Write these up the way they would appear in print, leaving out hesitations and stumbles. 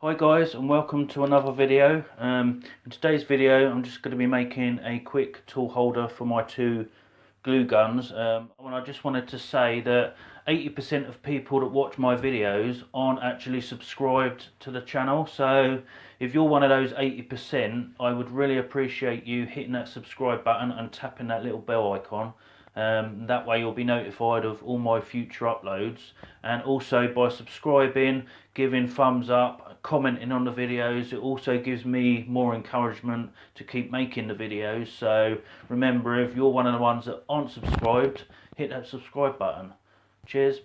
Hi guys, and welcome to another video. In today's video I'm just going to be making a quick tool holder for my two glue guns. And I just wanted to say that 80% of people that watch my videos aren't actually subscribed to the channel, so if you're one of those 80%, I would really appreciate you hitting that subscribe button and tapping that little bell icon. That way you'll be notified of all my future uploads, and also by subscribing, giving thumbs up, commenting on the videos, it also gives me more encouragement to keep making the videos. So remember, if you're one of the ones that aren't subscribed, hit that subscribe button. Cheers.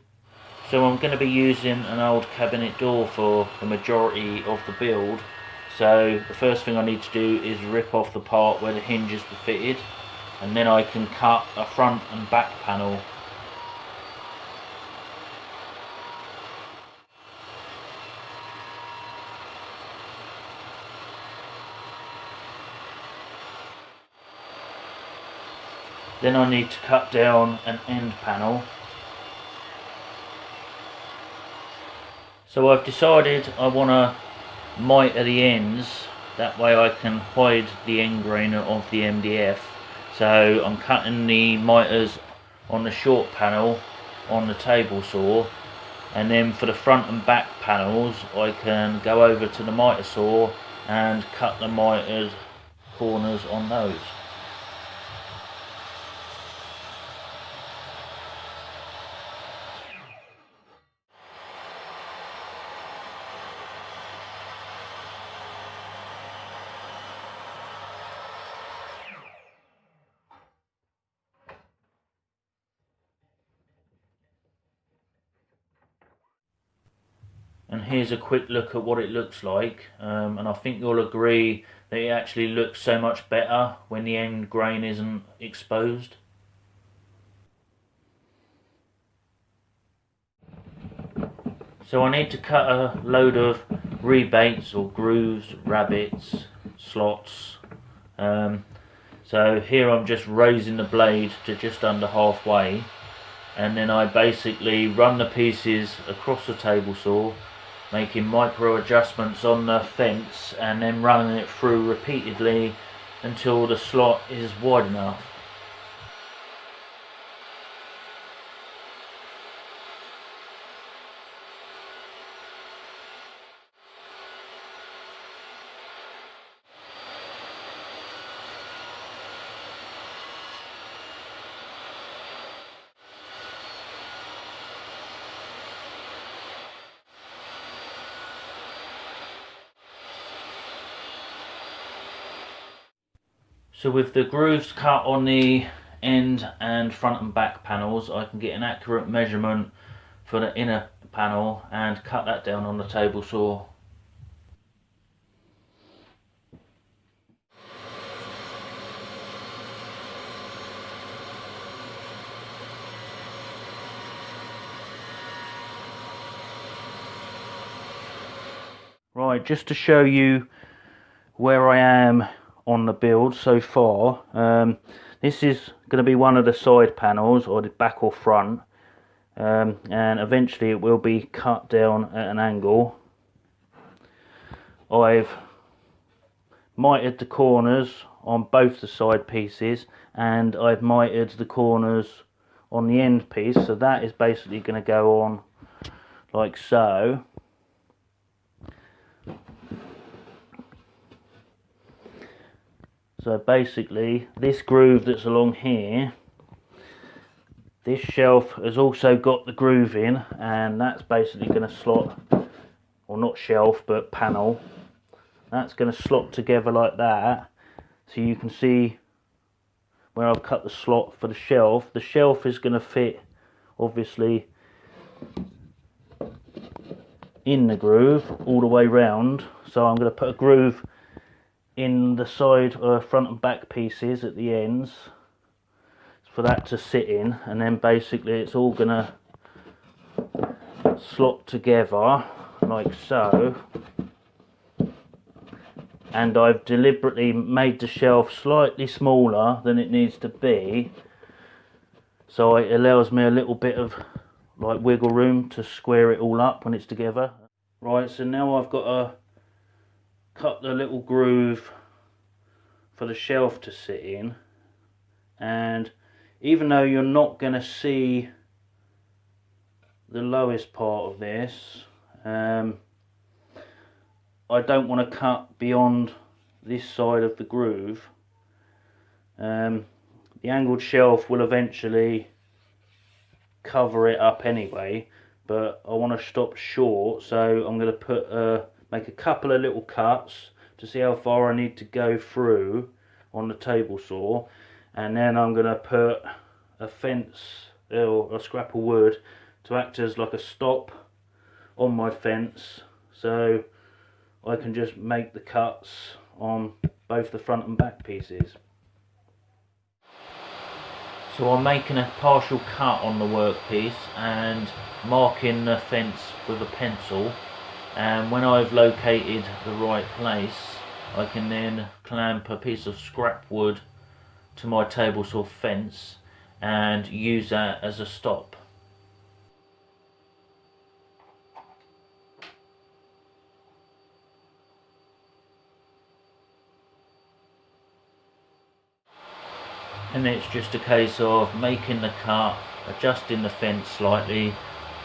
So I'm going to be using an old cabinet door for the majority of the build. So the first thing I need to do is rip off the part where the hinges were fitted, and then I can cut a front and back panel. Then I need to cut down an end panel. So I've decided I want to miter the ends, that way I can hide the end grain of the MDF. So I'm cutting the miters on the short panel on the table saw, and then for the front and back panels I can go over to the miter saw and cut the miters corners on those. And here's a quick look at what it looks like, and I think you'll agree that it actually looks so much better when the end grain isn't exposed. So I need to cut a load of rebates or grooves, rabbets, slots. So here I'm just raising the blade to just under halfway, and then I basically run the pieces across the table saw, making micro adjustments on the fence and then running it through repeatedly until the slot is wide enough. So with the grooves cut on the end and front and back panels, I can get an accurate measurement for the inner panel and cut that down on the table saw. Right, just to show you where I am on the build so far, this is going to be one of the side panels, or the back or front, and eventually it will be cut down at an angle. I've mitered the corners on both the side pieces, and I've mitered the corners on the end piece, so that is basically going to go on like so. So basically this groove that's along here, this shelf has also got the groove in, and that's basically going to slot, or not shelf but panel, that's going to slot together like that. So you can see where I've cut the slot for the shelf. The shelf is going to fit obviously in the groove all the way round, so I'm going to put a groove in the side front and back pieces at the ends for that to sit in, and then basically it's all gonna slot together like so. And I've deliberately made the shelf slightly smaller than it needs to be, so it allows me a little bit of like wiggle room to square it all up when it's together. Right, so now I've got a cut the little groove for the shelf to sit in, and even though you're not going to see the lowest part of this, I don't want to cut beyond this side of the groove. The angled shelf will eventually cover it up anyway, but I want to stop short, so I'm going to make a couple of little cuts to see how far I need to go through on the table saw, and then I'm going to put a fence or a scrap of wood to act as like a stop on my fence, so I can just make the cuts on both the front and back pieces. So I'm making a partial cut on the workpiece and marking the fence with a pencil, and when I've located the right place, I can then clamp a piece of scrap wood to my table saw fence and use that as a stop. And it's just a case of making the cut, adjusting the fence slightly,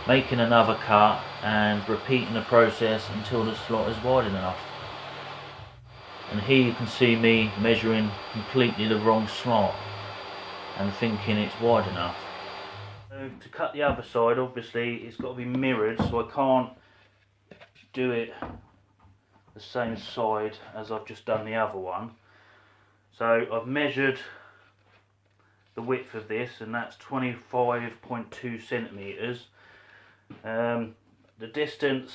making another cut and repeating the process until the slot is wide enough. And here you can see me measuring completely the wrong slot and thinking it's wide enough. So to cut the other side, obviously it's got to be mirrored, so I can't do it the same side as I've just done the other one. So I've measured the width of this, and that's 25.2 centimeters. The distance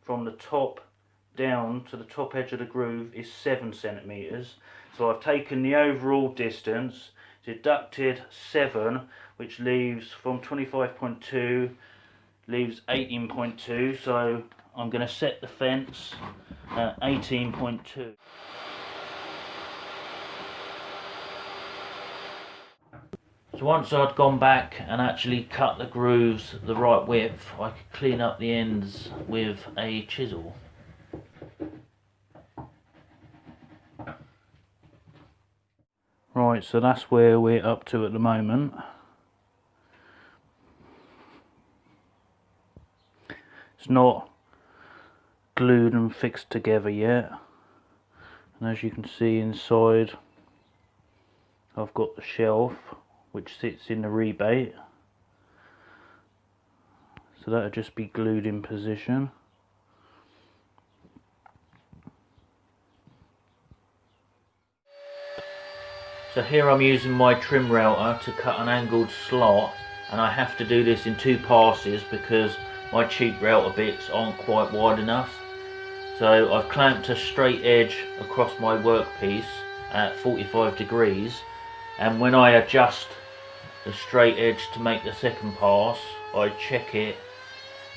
from the top down to the top edge of the groove is 7 centimeters. So I've taken the overall distance, deducted 7, which leaves from 25.2 leaves 18.2. So I'm going to set the fence at 18.2. So once I'd gone back and actually cut the grooves the right width, I could clean up the ends with a chisel. Right, so that's where we're up to at the moment. It's not glued and fixed together yet, and as you can see inside, I've got the shelf which sits in the rebate, so that'll just be glued in position. So here I'm using my trim router to cut an angled slot, and I have to do this in 2 passes because my cheap router bits aren't quite wide enough. So I've clamped a straight edge across my workpiece at 45 degrees, and when I adjust the straight edge to make the second pass, I check it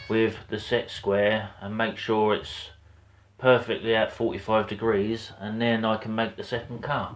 with the set square and make sure it's perfectly at 45 degrees, and then I can make the second cut.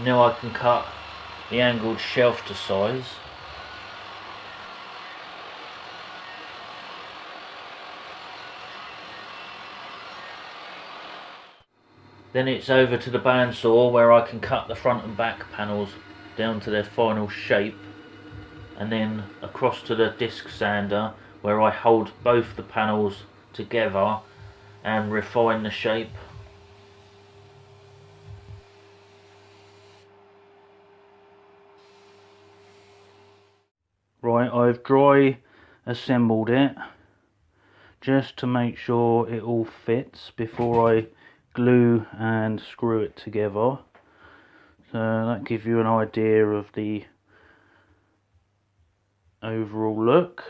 Now I can cut the angled shelf to size. Then it's over to the bandsaw where I can cut the front and back panels down to their final shape, and then across to the disc sander where I hold both the panels together and refine the shape. Right, I've dry assembled it just to make sure it all fits before I glue and screw it together. So that gives you an idea of the overall look.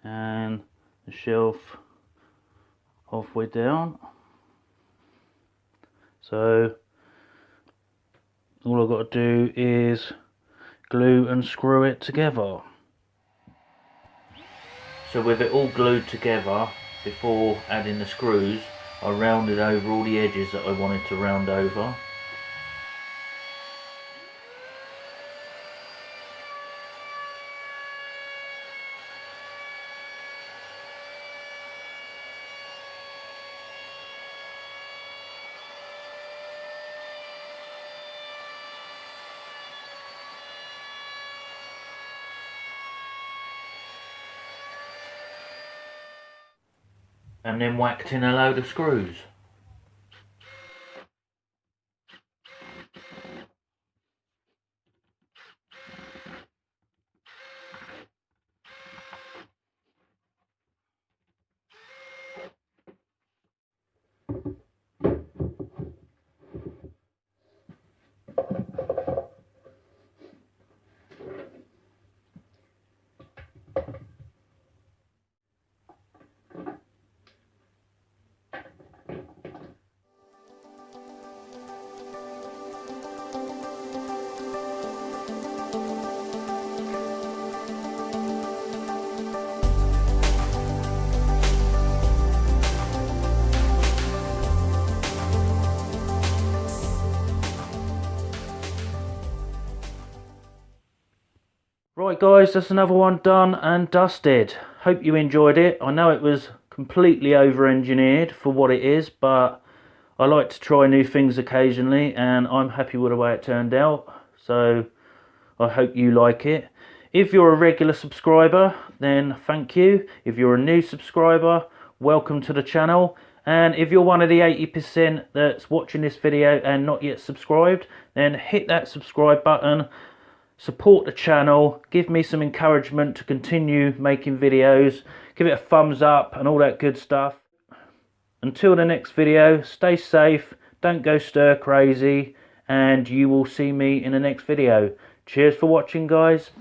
And the shelf halfway down. So all I've got to do is glue and screw it together. So with it all glued together, before adding the screws, I rounded over all the edges that I wanted to round over. And then whacked in a load of screws. Right guys, that's another one done and dusted. Hope you enjoyed it. I know it was completely over-engineered for what it is, but I like to try new things occasionally and I'm happy with the way it turned out. So I hope you like it. If you're a regular subscriber, then thank you. If you're a new subscriber, welcome to the channel. And if you're one of the 80% that's watching this video and not yet subscribed, then hit that subscribe button. Support the channel, give me some encouragement to continue making videos, give it a thumbs up and all that good stuff. Until the next video, stay safe, don't go stir crazy, and you will see me in the next video. Cheers for watching guys.